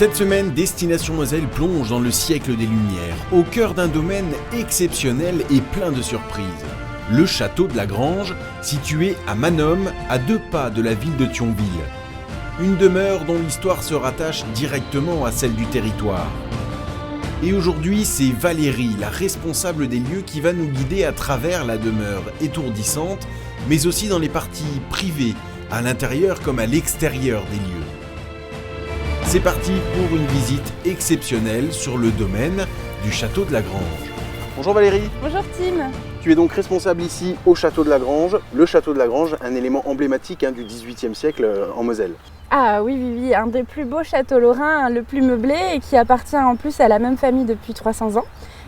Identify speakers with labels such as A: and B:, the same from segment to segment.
A: Cette semaine, Destination Moselle plonge dans le siècle des Lumières, au cœur d'un domaine exceptionnel et plein de surprises. Le château de la Grange, situé à Manom, à 2 pas de la ville de Thionville. Une demeure dont l'histoire se rattache directement à celle du territoire. Et aujourd'hui, c'est Valérie, la responsable des lieux, qui va nous guider à travers la demeure étourdissante, mais aussi dans les parties privées, à l'intérieur comme à l'extérieur des lieux. C'est parti pour une visite exceptionnelle sur le domaine du château de la Grange.
B: Bonjour Valérie.
C: Bonjour Tim.
B: Tu es donc responsable ici au château de la Grange. Le château de la Grange, un élément emblématique du XVIIIe siècle en Moselle.
C: Ah oui, un des plus beaux châteaux lorrains, le plus meublé et qui appartient en plus à la même famille depuis 300 ans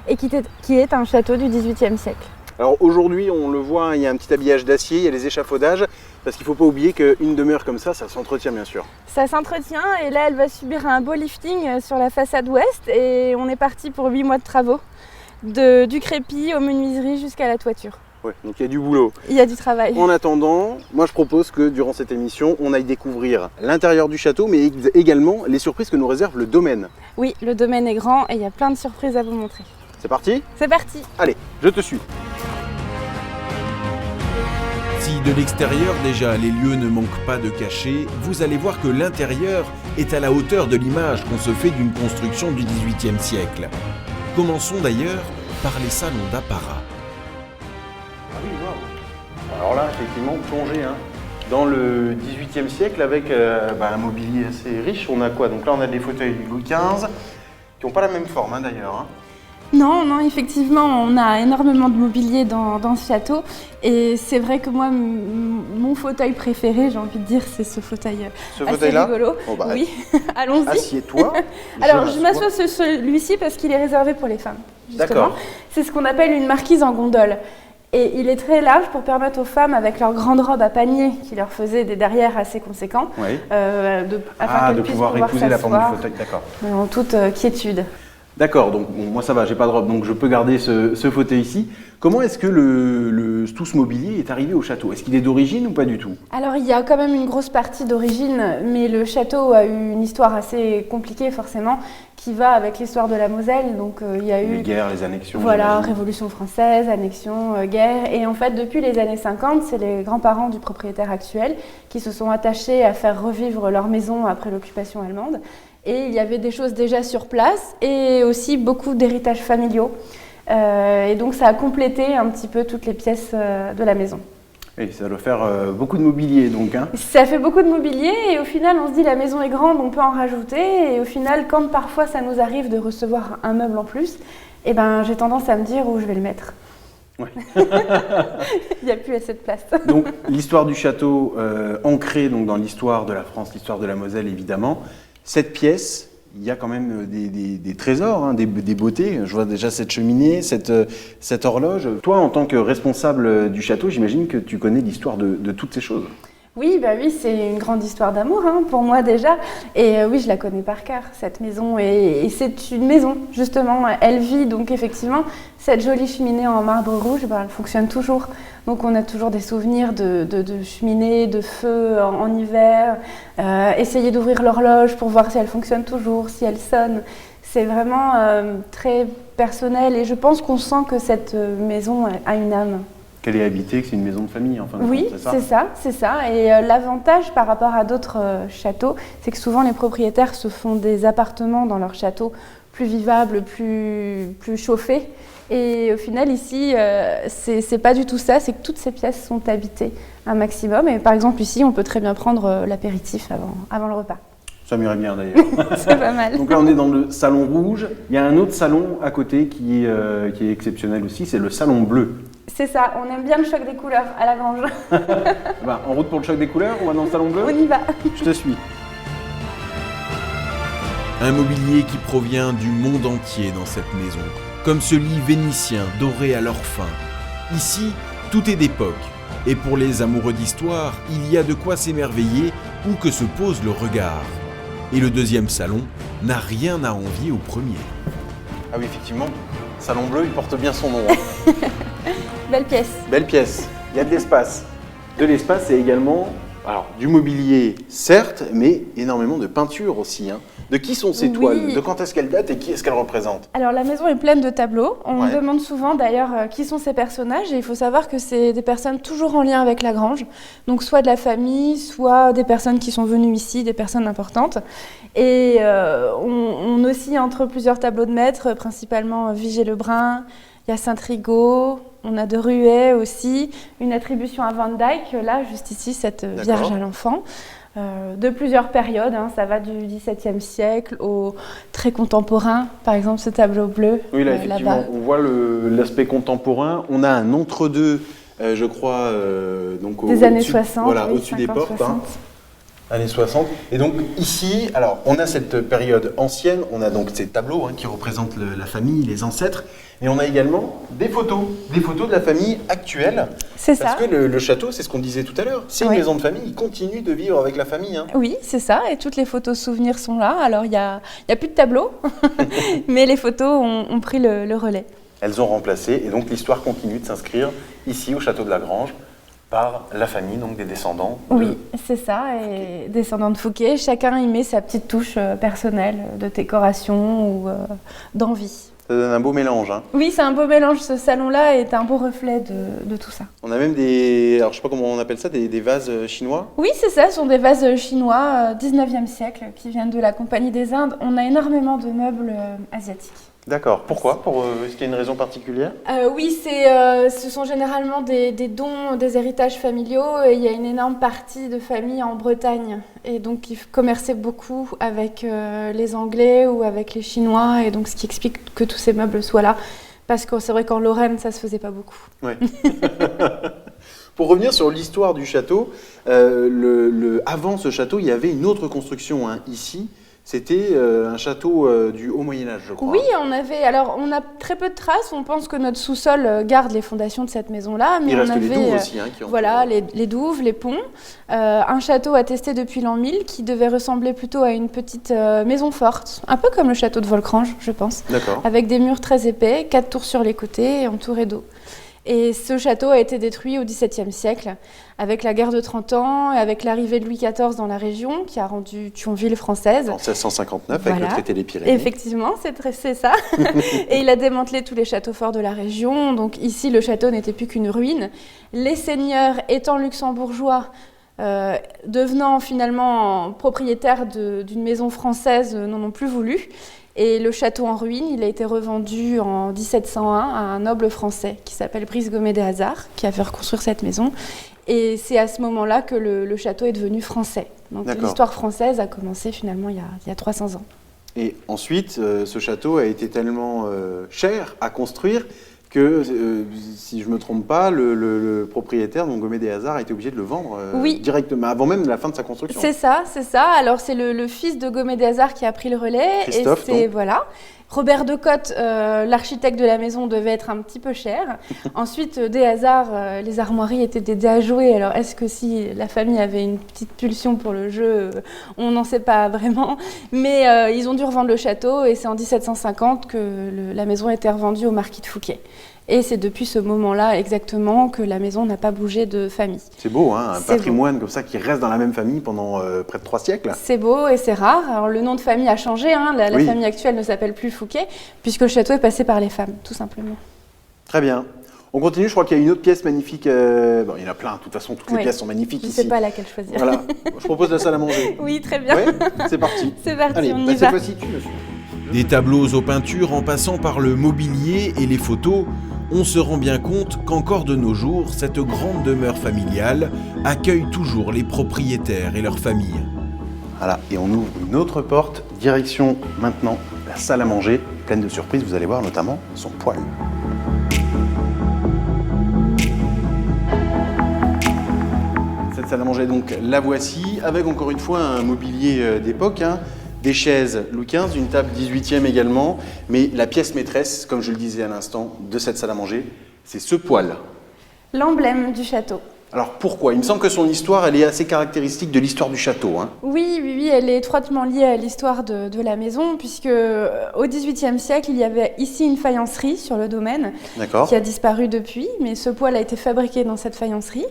C: et qui est un château du XVIIIe siècle.
B: Alors aujourd'hui, on le voit, il y a un petit habillage d'acier, il y a les échafaudages, parce qu'il ne faut pas oublier qu'une demeure comme ça s'entretient bien sûr.
C: Ça s'entretient et là, elle va subir un beau lifting sur la façade ouest et on est parti pour 8 mois de travaux, du crépi aux menuiseries jusqu'à la toiture.
B: Ouais, donc il y a du boulot.
C: Il y a du travail.
B: En attendant, moi je propose que durant cette émission, on aille découvrir l'intérieur du château, mais également les surprises que nous réserve le domaine.
C: Oui, le domaine est grand et il y a plein de surprises à vous montrer.
B: C'est parti ?
C: C'est parti.
B: Allez, je te suis.
A: Si de l'extérieur déjà les lieux ne manquent pas de cachet, vous allez voir que l'intérieur est à la hauteur de l'image qu'on se fait d'une construction du XVIIIe siècle. Commençons d'ailleurs par les salons d'apparat.
B: Ah oui, waouh. Alors là, effectivement, plongé dans le XVIIIe siècle avec un mobilier assez riche. On a quoi? Donc là, on a des fauteuils du Louis XV qui n'ont pas la même forme d'ailleurs.
C: Non, effectivement, on a énormément de mobilier dans ce château et c'est vrai que moi, mon fauteuil préféré, j'ai envie de dire, c'est ce fauteuil assez rigolo.
B: Bon, bah,
C: oui, allons-y.
B: Assieds-toi.
C: Alors, je m'assois sur celui-ci parce qu'il est réservé pour les femmes, justement.
B: D'accord.
C: C'est ce qu'on appelle une marquise en gondole. Et il est très large pour permettre aux femmes, avec leurs grandes robes à panier, qui leur faisaient des derrières assez conséquents,
B: oui.
C: afin
B: de pouvoir épouser la forme du fauteuil, d'accord.
C: En toute quiétude.
B: D'accord, donc bon, moi ça va, j'ai pas de robe, donc je peux garder ce fauteuil ici. Comment est-ce que tout ce mobilier est arrivé au château? Est-ce qu'il est d'origine ou pas du tout?
C: Alors il y a quand même une grosse partie d'origine, mais le château a eu une histoire assez compliquée forcément, qui va avec l'histoire de la Moselle. Donc il y a eu
B: les guerres, les annexions.
C: Voilà, Révolution française, annexion, guerre. Et en fait, depuis les années 50, c'est les grands-parents du propriétaire actuel qui se sont attachés à faire revivre leur maison après l'occupation allemande. Et il y avait des choses déjà sur place et aussi beaucoup d'héritages familiaux. Et donc ça a complété un petit peu toutes les pièces de la maison.
B: Et ça doit faire beaucoup de mobilier donc.
C: Ça fait beaucoup de mobilier et au final on se dit la maison est grande, on peut en rajouter. Et au final, quand parfois ça nous arrive de recevoir un meuble en plus, j'ai tendance à me dire où je vais le mettre.
B: Ouais.
C: Il n'y a plus assez de place.
B: Donc l'histoire du château ancrée donc, dans l'histoire de la France, l'histoire de la Moselle évidemment. Cette pièce, il y a quand même des trésors, des beautés. Je vois déjà cette cheminée, cette horloge. Toi, en tant que responsable du château, j'imagine que tu connais l'histoire de toutes ces choses.
C: Oui, c'est une grande histoire d'amour pour moi déjà. Et oui, je la connais par cœur, cette maison. Et c'est une maison, justement. Elle vit, donc effectivement, cette jolie cheminée en marbre rouge, elle fonctionne toujours. Donc on a toujours des souvenirs de cheminée, de feu en hiver. Essayer d'ouvrir l'horloge pour voir si elle fonctionne toujours, si elle sonne. C'est vraiment très personnel et je pense qu'on sent que cette maison a une âme.
B: Qu'elle est habitée, que c'est une maison de famille, enfin.
C: Oui, c'est ça. Et l'avantage par rapport à d'autres châteaux, c'est que souvent les propriétaires se font des appartements dans leur château plus vivables, plus chauffés. Et au final, ici, c'est pas du tout ça, c'est que toutes ces pièces sont habitées un maximum. Et par exemple, ici, on peut très bien prendre l'apéritif avant le repas.
B: Ça m'irait bien d'ailleurs.
C: C'est pas mal.
B: Donc là, on est dans le salon rouge. Il y a un autre salon à côté qui est exceptionnel aussi, c'est le salon bleu.
C: C'est ça, on aime bien le choc des couleurs à la Grange.
B: En route pour le choc des couleurs, on va dans le salon bleu?
C: On y va.
B: Je te suis.
A: Un mobilier qui provient du monde entier dans cette maison, comme ce lit vénitien doré à leur fin. Ici, tout est d'époque, et pour les amoureux d'histoire, il y a de quoi s'émerveiller où que se pose le regard. Et le deuxième salon n'a rien à envier au premier.
B: Ah oui, effectivement, salon bleu, il porte bien son nom.
C: Belle pièce.
B: Belle pièce, il y a de l'espace. De l'espace et également du mobilier, certes, mais énormément de peinture aussi. De qui sont ces
C: Oui.
B: toiles? De quand est-ce qu'elles datent et qui est-ce qu'elles représentent?
C: Alors la maison est pleine de tableaux. On
B: Ouais.
C: me demande souvent d'ailleurs qui sont ces personnages et il faut savoir que c'est des personnes toujours en lien avec la grange. Donc soit de la famille, soit des personnes qui sont venues ici, des personnes importantes. Et on oscille entre plusieurs tableaux de maîtres, principalement Vigée-Lebrun, il y a Saint-Trigaud, on a de Ruet aussi, une attribution à Van Dyck, là juste ici, cette Vierge à l'enfant. De plusieurs périodes, hein, ça va du XVIIe siècle au très contemporain, par exemple ce tableau bleu
B: Oui, là, effectivement,
C: là-bas.
B: on voit l'aspect contemporain. On a un entre-deux, je crois, donc
C: Des années
B: au-dessus-
C: 60,
B: voilà,
C: oui,
B: au-dessus des
C: 50,
B: portes. Hein.
C: 60.
B: Années 60. Et donc ici, alors on a cette période ancienne, on a donc ces tableaux qui représentent la famille, les ancêtres, et on a également des photos de la famille actuelle.
C: C'est
B: Parce
C: ça.
B: que le château, c'est ce qu'on disait tout à l'heure, c'est une
C: Oui.
B: maison de famille, il continue de vivre avec la famille. Hein.
C: Oui, c'est ça, et toutes les photos souvenirs sont là. Alors il y a plus de tableau, mais les photos ont pris le relais.
B: Elles ont remplacé, et donc l'histoire continue de s'inscrire ici au château de la Grange par la famille, donc des descendants.
C: Oui, c'est ça, et descendants de Fouquet, chacun y met sa petite touche personnelle de décoration ou d'envie.
B: Ça donne un beau mélange. Hein.
C: Oui, c'est un beau mélange, ce salon-là est un beau reflet de tout ça.
B: On a même des, alors je sais pas comment on appelle ça, des vases chinois.
C: Oui, c'est ça, ce sont des vases chinois 19e siècle qui viennent de la Compagnie des Indes. On a énormément de meubles asiatiques.
B: D'accord. Pourquoi? Est-ce qu'il y a une raison particulière?
C: Oui, ce sont généralement des dons, des héritages familiaux. Et il y a une énorme partie de famille en Bretagne. Et donc, ils commerçaient beaucoup avec les Anglais ou avec les Chinois. Et donc, ce qui explique que tous ces meubles soient là. Parce que c'est vrai qu'en Lorraine, ça ne se faisait pas beaucoup.
B: Ouais. Pour revenir sur l'histoire du château, avant ce château, il y avait une autre construction ici. C'était un château du Haut Moyen-Âge, je crois.
C: Oui, on a très peu de traces. On pense que notre sous-sol garde les fondations de cette maison-là. Mais
B: Il
C: on
B: reste
C: avait,
B: les douves aussi. Qui
C: voilà, les douves, les ponts. Un château attesté depuis l'an 1000 qui devait ressembler plutôt à une petite maison forte. Un peu comme le château de Volcrange, je pense.
B: D'accord.
C: Avec des murs très épais, 4 tours sur les côtés et entourés d'eau. Et ce château a été détruit au XVIIe siècle, avec la guerre de 30 ans et avec l'arrivée de Louis XIV dans la région, qui a rendu Thionville française.
B: En 1659,
C: Voilà.
B: avec le traité des Pyrénées.
C: Effectivement, c'est ça. Et il a démantelé tous les châteaux forts de la région. Donc ici, le château n'était plus qu'une ruine. Les seigneurs, étant luxembourgeois, devenant finalement propriétaires d'une maison française, n'en ont plus voulu. Et le château en ruine, il a été revendu en 1701 à un noble français qui s'appelle Brice Gomet des Hazards, qui a fait reconstruire cette maison. Et c'est à ce moment-là que le château est devenu français. Donc l'histoire française a commencé finalement il y a 300 ans.
B: Et ensuite, ce château a été tellement cher à construire que, si je ne me trompe pas, le propriétaire, donc Gomet des Hazards, a été obligé de le vendre directement, avant même la fin de sa construction.
C: C'est ça. Alors c'est le fils de Gomet des Hazards qui a pris le relais.
B: Christophe,
C: et voilà. Robert de Cotte, l'architecte de la maison, devait être un petit peu cher. Ensuite, des Hazards, les armoiries étaient dédiées à jouer. Alors, est-ce que si la famille avait une petite pulsion pour le jeu, on n'en sait pas vraiment. Mais ils ont dû revendre le château et c'est en 1750 que la maison a été revendue au marquis de Fouquet. Et c'est depuis ce moment-là exactement que la maison n'a pas bougé de famille.
B: C'est beau, un patrimoine comme ça qui reste dans la même famille pendant près de 3 siècles.
C: C'est beau et c'est rare. Alors le nom de famille a changé, la famille actuelle ne s'appelle plus Fouquet, puisque le château est passé par les femmes, tout simplement.
B: Très bien. On continue, je crois qu'il y a une autre pièce magnifique. Bon, il y en a plein, de toute façon, toutes les pièces sont magnifiques ici.
C: Je ne sais pas laquelle choisir.
B: Voilà, je propose la salle à manger.
C: Oui, très bien.
B: Ouais, c'est parti.
C: C'est parti,
B: allez,
C: on y
B: cette
C: va.
B: fois-ci, tu me suis.
A: Des tableaux aux peintures en passant par le mobilier et les photos, on se rend bien compte qu'encore de nos jours, cette grande demeure familiale accueille toujours les propriétaires et leurs familles.
B: Voilà, et on ouvre une autre porte, direction maintenant la salle à manger, pleine de surprises, vous allez voir notamment son poêle. Cette salle à manger, donc, la voici, avec encore une fois un mobilier d'époque, des chaises Louis XV, une table 18e également, mais la pièce maîtresse, comme je le disais à l'instant, de cette salle à manger, c'est ce poêle.
C: L'emblème du château.
B: Alors pourquoi? Il me semble que son histoire, elle est assez caractéristique de l'histoire du château.
C: Oui, elle est étroitement liée à l'histoire de la maison, puisque au XVIIIe siècle, il y avait ici une faïencerie sur le domaine, qui a disparu depuis, mais ce poêle a été fabriqué dans cette faïencerie.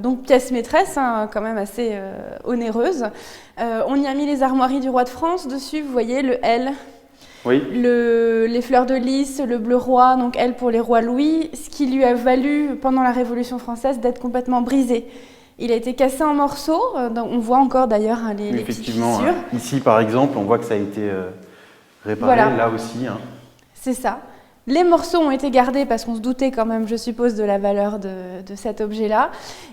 C: Donc pièce maîtresse, hein, quand même assez onéreuse. On y a mis les armoiries du roi de France dessus, vous voyez le L.
B: Oui.
C: Les fleurs de lys, le bleu roi, donc L pour les rois Louis, ce qui lui a valu pendant la Révolution française d'être complètement brisé. Il a été cassé en morceaux, on voit encore d'ailleurs hein, les petites
B: Effectivement,
C: fissures.
B: ici par exemple, on voit que ça a été réparé,
C: Voilà.
B: là aussi. Hein.
C: C'est ça. Les morceaux ont été gardés parce qu'on se doutait quand même, je suppose, de la valeur de cet objet-là.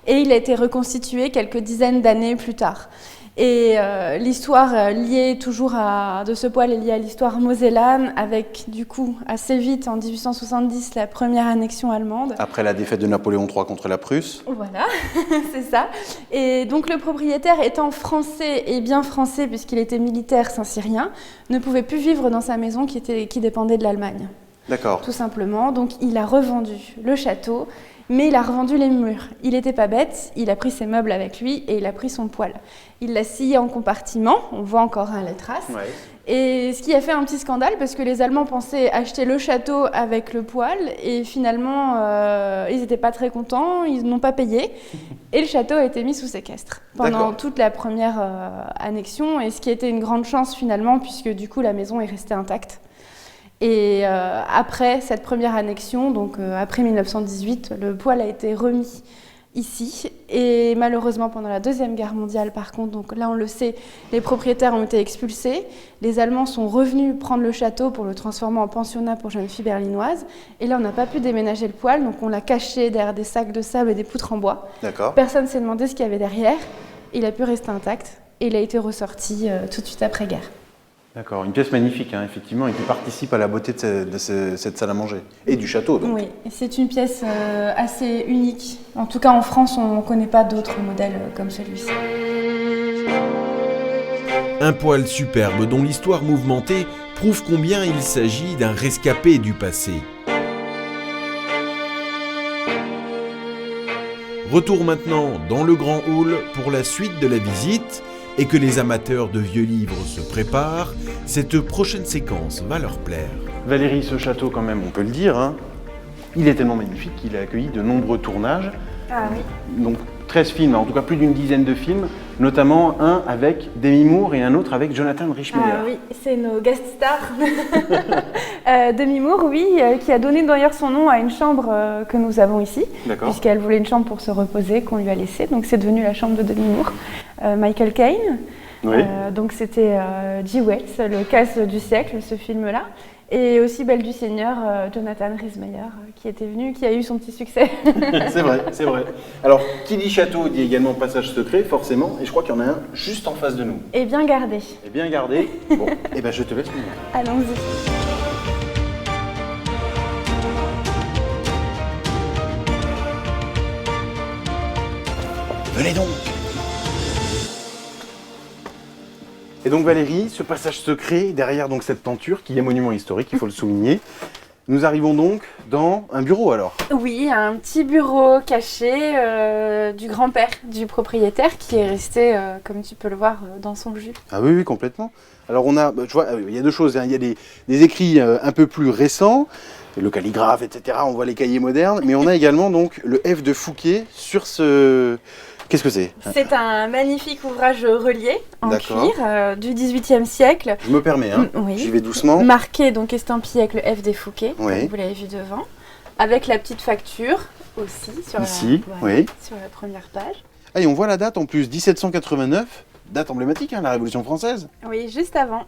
C: Et il a été reconstitué quelques dizaines d'années plus tard. Et l'histoire liée toujours de ce poêle est liée à l'histoire mosellane, avec du coup assez vite en 1870 la première annexion allemande.
B: Après la défaite de Napoléon III contre la Prusse.
C: Voilà, c'est ça. Et donc le propriétaire étant français et bien français puisqu'il était militaire saint-cyrien, ne pouvait plus vivre dans sa maison qui dépendait de l'Allemagne.
B: D'accord.
C: Tout simplement. Donc il a revendu le château. Mais il a revendu les murs. Il n'était pas bête, il a pris ses meubles avec lui et il a pris son poêle. Il l'a scié en compartiments, on voit encore les traces.
B: Ouais.
C: Et ce qui a fait un petit scandale parce que les Allemands pensaient acheter le château avec le poêle et finalement ils n'étaient pas très contents, ils n'ont pas payé et le château a été mis sous séquestre pendant toute la première annexion et ce qui a été une grande chance finalement puisque du coup la maison est restée intacte. Et après cette première annexion, donc après 1918, le poêle a été remis ici. Et malheureusement, pendant la Deuxième Guerre mondiale, par contre, donc là on le sait, les propriétaires ont été expulsés. Les Allemands sont revenus prendre le château pour le transformer en pensionnat pour jeunes filles berlinoises. Et là, on n'a pas pu déménager le poêle, donc on l'a caché derrière des sacs de sable et des poutres en bois.
B: D'accord.
C: Personne ne s'est demandé ce qu'il y avait derrière. Il a pu rester intact et il a été ressorti tout de suite après-guerre.
B: D'accord, une pièce magnifique, hein, effectivement, et qui participe à la beauté de cette salle à manger. Et du château, donc.
C: Oui, c'est une pièce assez unique. En tout cas, en France, on ne connaît pas d'autres modèles comme celui-ci.
A: Un poêle superbe dont l'histoire mouvementée prouve combien il s'agit d'un rescapé du passé. Retour maintenant dans le grand hall pour la suite de la visite. Et que les amateurs de vieux livres se préparent, cette prochaine séquence va leur plaire.
B: Valérie, ce château, quand même, on peut le dire, hein, il est tellement magnifique qu'il a accueilli de nombreux tournages.
C: Ah oui.
B: Donc 13 films, en tout cas plus d'une dizaine de films, notamment un avec Demi Moore et un autre avec Jonathan Rhys-Meyers.
C: Ah oui, c'est nos guest stars. Demi Moore, oui, qui a donné d'ailleurs son nom à une chambre que nous avons ici, puisqu'elle voulait une chambre pour se reposer qu'on lui a laissée. Donc c'est devenu la chambre de Demi Moore. Michael Caine,
B: oui.
C: Donc c'était G. Wells, le casse du siècle, ce film-là. Et aussi Belle du Seigneur, Jonathan Rhys-Meyers, qui était venu, qui a eu son petit succès.
B: C'est vrai, c'est vrai. Alors, qui dit château dit également passage secret, forcément, et je crois qu'il y en a un juste en face de nous.
C: Et bien gardé.
B: Et bien gardé. Bon, et ben je te laisse nous montrer.
C: Allons-y.
B: Venez donc. Et donc Valérie, ce passage secret, derrière donc cette tenture qui est monument historique, il faut le souligner. Nous arrivons donc dans un bureau alors.
C: Oui, un petit bureau caché du grand-père du propriétaire qui est resté, comme tu peux le voir, dans son jus.
B: Ah oui, oui, complètement. Alors on a, tu vois, il y a deux choses, hein. Il y a des écrits un peu plus récents, le calligraphe, etc. On voit les cahiers modernes, mais on a également donc le F de Fouquet sur ce... Qu'est-ce que c'est ?
C: C'est un magnifique ouvrage relié en cuir du XVIIIe siècle.
B: Je me permets, hein.
C: Oui.
B: J'y vais doucement.
C: Marqué, donc estampillé avec le F des Fouquet,
B: oui.
C: vous l'avez vu devant, avec la petite facture aussi sur,
B: ici,
C: oui. Sur la première page.
B: Ah, et on voit la date en plus, 1789, date emblématique, hein, la Révolution française.
C: Oui, juste avant.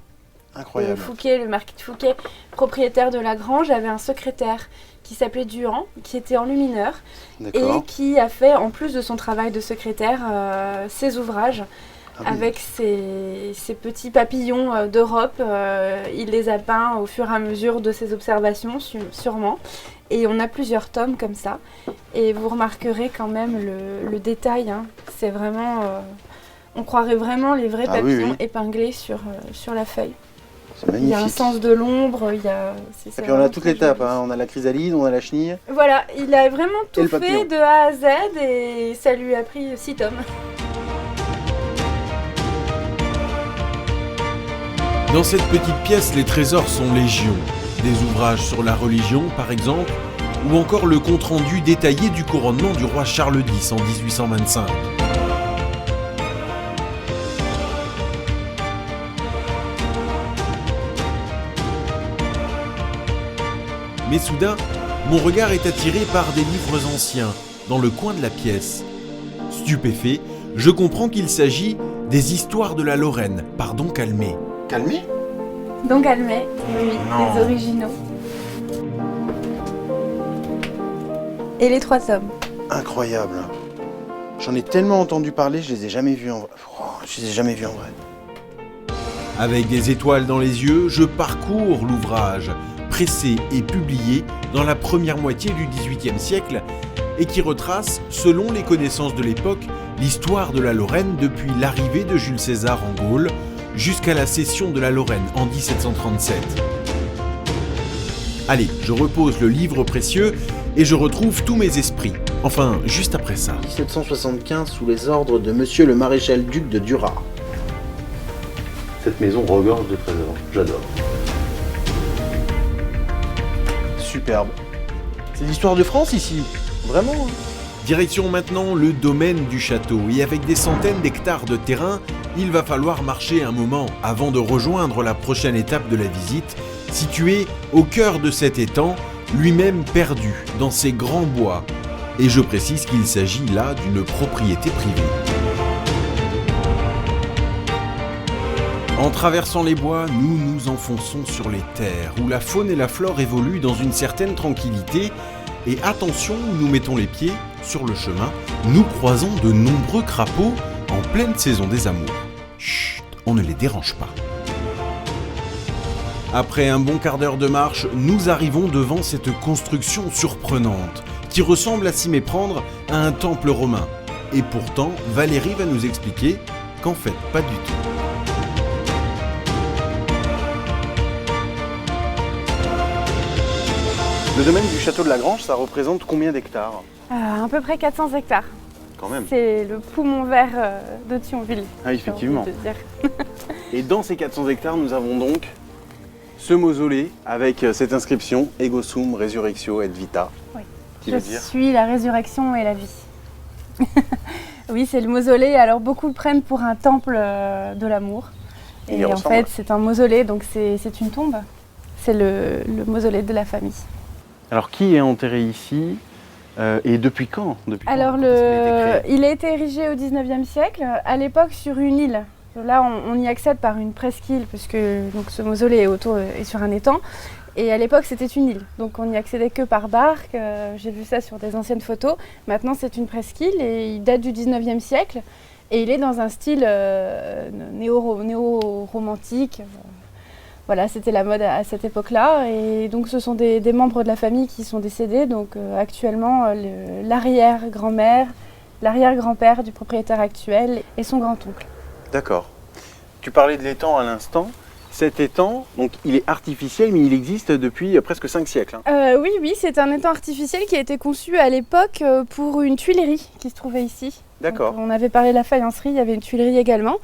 B: Incroyable.
C: Fouquet, le marquis de Fouquet, propriétaire de la grange, avait un secrétaire qui s'appelait Duhan, qui était enlumineur et qui a fait, en plus de son travail de secrétaire, ses ouvrages avec ses petits papillons d'Europe. Il les a peints au fur et à mesure de ses observations, sûrement. Et on a plusieurs tomes comme ça. Et vous remarquerez quand même le détail. Hein. C'est vraiment... on croirait vraiment les vrais papillons épinglés sur la feuille. Il y a un sens de l'ombre, il y a...
B: Et puis on a toute l'étape, hein. On a la chrysalide, on a la chenille.
C: Voilà, il a vraiment tout fait de A à Z et ça lui a pris 6 tomes.
A: Dans cette petite pièce, les trésors sont légion. Des ouvrages sur la religion, par exemple, ou encore le compte-rendu détaillé du couronnement du roi Charles X en 1825. Mais soudain, mon regard est attiré par des livres anciens, dans le coin de la pièce. Stupéfait, je comprends qu'il s'agit des histoires de la Lorraine par Don Calmet.
B: Calmet?
C: Don Calmet, oui,
B: Non.
C: les originaux. Et les 3 tomes.
B: Incroyable. J'en ai tellement entendu parler, je les ai jamais vus en vrai. Je les ai jamais vus en vrai.
A: Avec des étoiles dans les yeux, je parcours l'ouvrage, pressé et publié dans la première moitié du XVIIIe siècle, et qui retrace, selon les connaissances de l'époque, l'histoire de la Lorraine depuis l'arrivée de Jules César en Gaule jusqu'à la cession de la Lorraine en 1737. Allez, je repose le livre précieux et je retrouve tous mes esprits. Enfin, juste après ça.
B: 1775 sous les ordres de monsieur le maréchal duc de Duras.
D: Cette maison regorge de trésors, j'adore.
B: Superbe. C'est l'histoire de France ici. Vraiment. Hein.
A: Direction maintenant le domaine du château, et avec des centaines d'hectares de terrain, il va falloir marcher un moment avant de rejoindre la prochaine étape de la visite, située au cœur de cet étang, lui-même perdu dans ses grands bois. Et je précise qu'il s'agit là d'une propriété privée. En traversant les bois, nous nous enfonçons sur les terres, où la faune et la flore évoluent dans une certaine tranquillité. Et attention où nous mettons les pieds, sur le chemin, nous croisons de nombreux crapauds en pleine saison des amours. Chut, on ne les dérange pas. Après un bon quart d'heure de marche, nous arrivons devant cette construction surprenante, qui ressemble à s'y méprendre à un temple romain. Et pourtant, Valérie va nous expliquer qu'en fait, pas du tout.
B: Le domaine du château de la Grange, ça représente combien d'hectares?
C: À peu près 400 hectares.
B: Quand même.
C: C'est le poumon vert de Thionville.
B: Ah, effectivement.
C: j'ai envie de dire.
B: Et dans ces 400 hectares, nous avons donc ce mausolée avec cette inscription Ego sum resurrectio et vita.
C: Oui.
B: Qui
C: Je
B: veut dire
C: suis la résurrection et la vie. Oui, c'est le mausolée. Alors beaucoup le prennent pour un temple de l'amour.
B: Il y
C: Et en
B: ressemble.
C: fait, c'est un mausolée, donc c'est une tombe. C'est le mausolée de la famille.
B: Alors, qui est enterré ici et depuis quand?
C: Alors,
B: Quand est-ce qu'il a été créé
C: il a été érigé au 19e siècle, à l'époque sur une île. Là, on y accède par une presqu'île, puisque donc, ce mausolée est sur un étang. Et à l'époque, c'était une île. Donc, on n'y accédait que par barque. J'ai vu ça sur des anciennes photos. Maintenant, c'est une presqu'île et il date du 19e siècle. Et il est dans un style néo-romantique. Voilà, c'était la mode à cette époque-là. Et donc, ce sont des membres de la famille qui sont décédés. Donc, actuellement, l'arrière-grand-mère, l'arrière-grand-père du propriétaire actuel et son grand-oncle.
B: D'accord. Tu parlais de l'étang à l'instant. Cet étang, donc, il est artificiel, mais il existe depuis presque 5 siècles. Hein.
C: Oui, c'est un étang artificiel qui a été conçu à l'époque pour une tuilerie qui se trouvait ici.
B: D'accord.
C: Donc, on avait parlé de la faïencerie, il y avait une tuilerie également.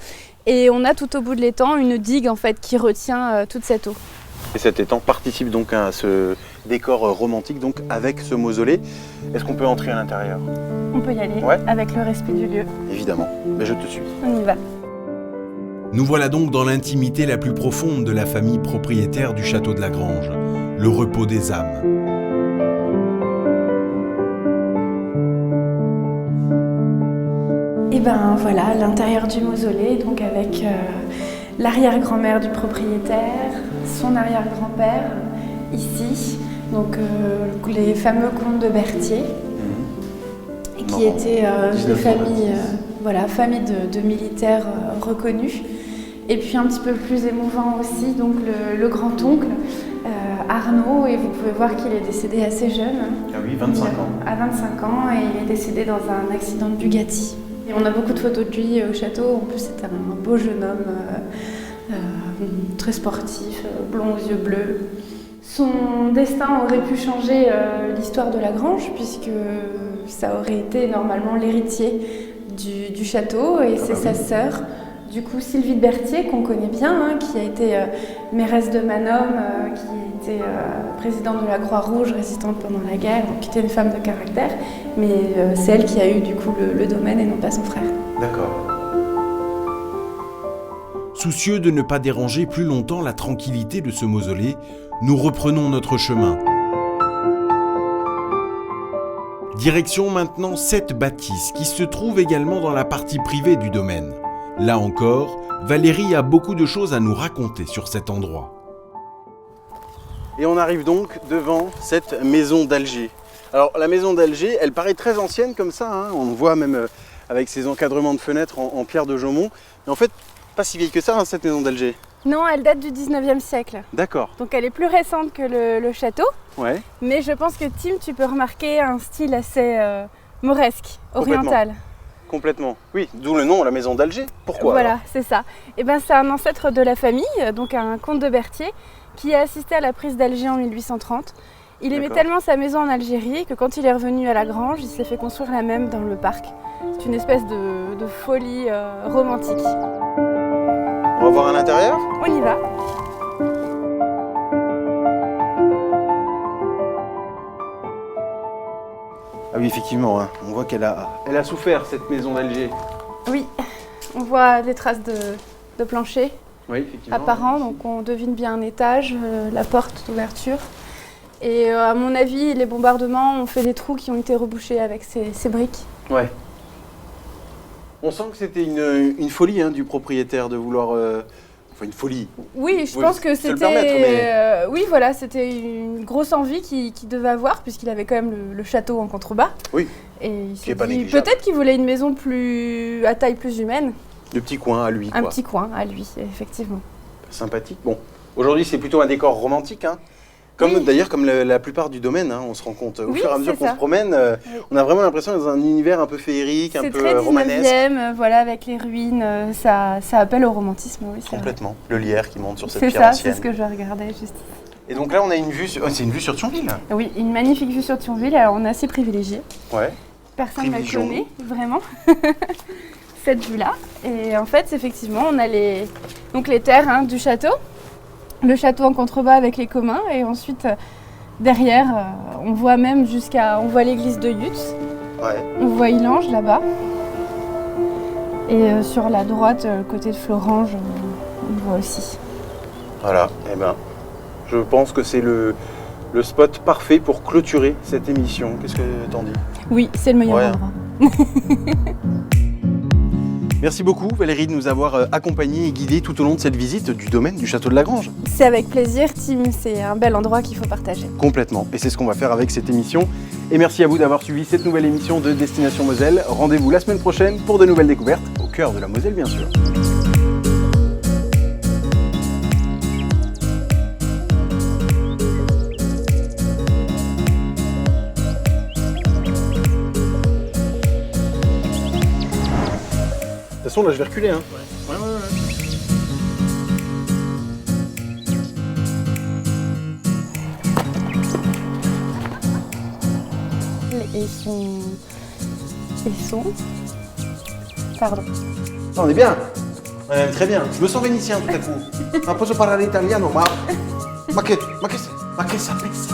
C: Et on a tout au bout de l'étang une digue en fait qui retient toute cette eau.
B: Et cet étang participe donc à ce décor romantique, donc avec ce mausolée. Est-ce qu'on peut entrer à l'intérieur?
C: On peut y aller
B: Ouais.
C: avec le respect du lieu.
B: Évidemment. Mais je te suis.
C: On y va.
A: Nous voilà donc dans l'intimité la plus profonde de la famille propriétaire du château de la Grange, le repos des âmes.
C: Et ben voilà, l'intérieur du mausolée, donc avec l'arrière-grand-mère du propriétaire, son arrière-grand-père, ici, donc les fameux comtes de Berthier, et qui
B: Marrant.
C: étaient des
B: 1926.
C: familles, familles de militaires reconnus. Et puis un petit peu plus émouvant aussi, donc le grand-oncle, Arnaud, et vous pouvez voir qu'il est décédé assez jeune.
B: Ah oui, 25 ans.
C: À 25 ans, et il est décédé dans un accident de Bugatti. Et on a beaucoup de photos de lui au château. En plus, c'était un beau jeune homme, très sportif, blond aux yeux bleus. Son destin aurait pu changer l'histoire de la Grange, puisque ça aurait été normalement l'héritier du château, et c'est sa sœur, du coup Sylvie de Berthier, qu'on connaît bien, hein, qui a été mairesse de Manosme, qui était présidente de la Croix-Rouge, résistante pendant la guerre, donc qui était une femme de caractère, mais c'est elle qui a eu du coup le domaine et non pas son frère.
B: D'accord.
A: Soucieux de ne pas déranger plus longtemps la tranquillité de ce mausolée, nous reprenons notre chemin. Direction maintenant cette bâtisse qui se trouve également dans la partie privée du domaine. Là encore, Valérie a beaucoup de choses à nous raconter sur cet endroit.
B: Et on arrive donc devant cette maison d'Alger. Alors la maison d'Alger, elle paraît très ancienne comme ça, hein. On voit même avec ses encadrements de fenêtres en pierre de Jaumont. Mais en fait, pas si vieille que ça, hein, cette maison d'Alger.
C: Non, elle date du 19e siècle.
B: D'accord.
C: Donc elle est plus récente que le château.
B: Ouais.
C: Mais je pense que Tim, tu peux remarquer un style assez mauresque,
B: Complètement.
C: oriental.
B: Complètement. Oui, d'où le nom, la maison d'Alger. Pourquoi
C: Voilà,
B: alors
C: c'est ça. Et ben, c'est un ancêtre de la famille, donc un comte de Berthier, qui a assisté à la prise d'Alger en 1830. Il aimait
B: D'accord.
C: tellement sa maison en Algérie que quand il est revenu à la grange, il s'est fait construire la même dans le parc. C'est une espèce de folie romantique.
B: On va voir à l'intérieur.
C: On y va.
B: Ah oui, effectivement, hein. On voit qu'elle a souffert, cette maison d'Alger.
C: Oui, on voit des traces de plancher
B: Oui, effectivement.
C: apparents, donc on devine bien un étage, la porte d'ouverture. Et à mon avis, les bombardements ont fait des trous qui ont été rebouchés avec ces briques.
B: Ouais. On sent que c'était une folie, hein, du propriétaire de vouloir... Enfin, une folie.
C: Oui, je
B: Oui,
C: pense que
B: se le
C: c'était...
B: permettre, mais-
C: oui, voilà, c'était une grosse envie qu'il devait avoir, puisqu'il avait quand même le château en contrebas.
B: Oui.
C: Et il
B: Qui
C: s'est
B: est pas
C: dit,
B: négligeable.
C: peut-être qu'il voulait une maison à taille plus humaine.
B: De petits coins à lui,
C: Un
B: quoi.
C: petit coin à lui, effectivement.
B: Sympathique. Bon, aujourd'hui, c'est plutôt un décor romantique, hein. Comme
C: Oui.
B: d'ailleurs, comme la plupart du domaine, hein, on se rend compte. Au
C: Oui,
B: fur et à mesure
C: c'est
B: qu'on
C: ça.
B: se promène, on a vraiment l'impression d'être dans un univers un peu féerique, un
C: C'est
B: peu
C: très 19e,
B: romanesque.
C: voilà, avec les ruines, ça appelle au romantisme, oui, c'est vrai.
B: Complètement. Le lierre qui monte sur cette
C: C'est
B: pierre
C: ça,
B: ancienne.
C: c'est ce que je regardais juste.
B: Et donc là, on a une vue sur... c'est une vue sur Thionville.
C: Oui, une magnifique vue sur Thionville, alors on est assez privilégié.
B: Ouais.
C: Personne ne la
B: Privilégions-nous.
C: connaît, vraiment, cette vue-là. Et en fait, effectivement, on a les terres, hein, du château, le château en contrebas avec les communs, et ensuite, derrière, on voit même on voit l'église de Yutz,
B: Ouais.
C: on voit Illange là-bas. Et sur la droite, côté de Florange, on voit aussi.
B: Voilà. Eh ben, je pense que c'est le spot parfait pour clôturer cette émission. Qu'est-ce que t'en dis?
C: Oui, c'est le meilleur
B: Ouais.
C: endroit.
B: Merci beaucoup Valérie de nous avoir accompagnés et guidés tout au long de cette visite du domaine du château de la Grange.
C: C'est avec plaisir, Tim, c'est un bel endroit qu'il faut partager.
B: Complètement. Et c'est ce qu'on va faire avec cette émission. Et merci à vous d'avoir suivi cette nouvelle émission de Destination Moselle. Rendez-vous la semaine prochaine pour de nouvelles découvertes, au cœur de la Moselle bien sûr. De toute façon, là, je vais reculer. Hein. Ouais.
C: Pardon.
B: On est bien. Très bien. Je me sens vénitien tout à coup. Ma posso parlare italiano, ma che sapesse.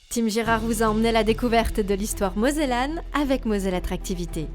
E: Tim Girard vous a emmené à la découverte de l'histoire mosellane avec Moselle Attractivité.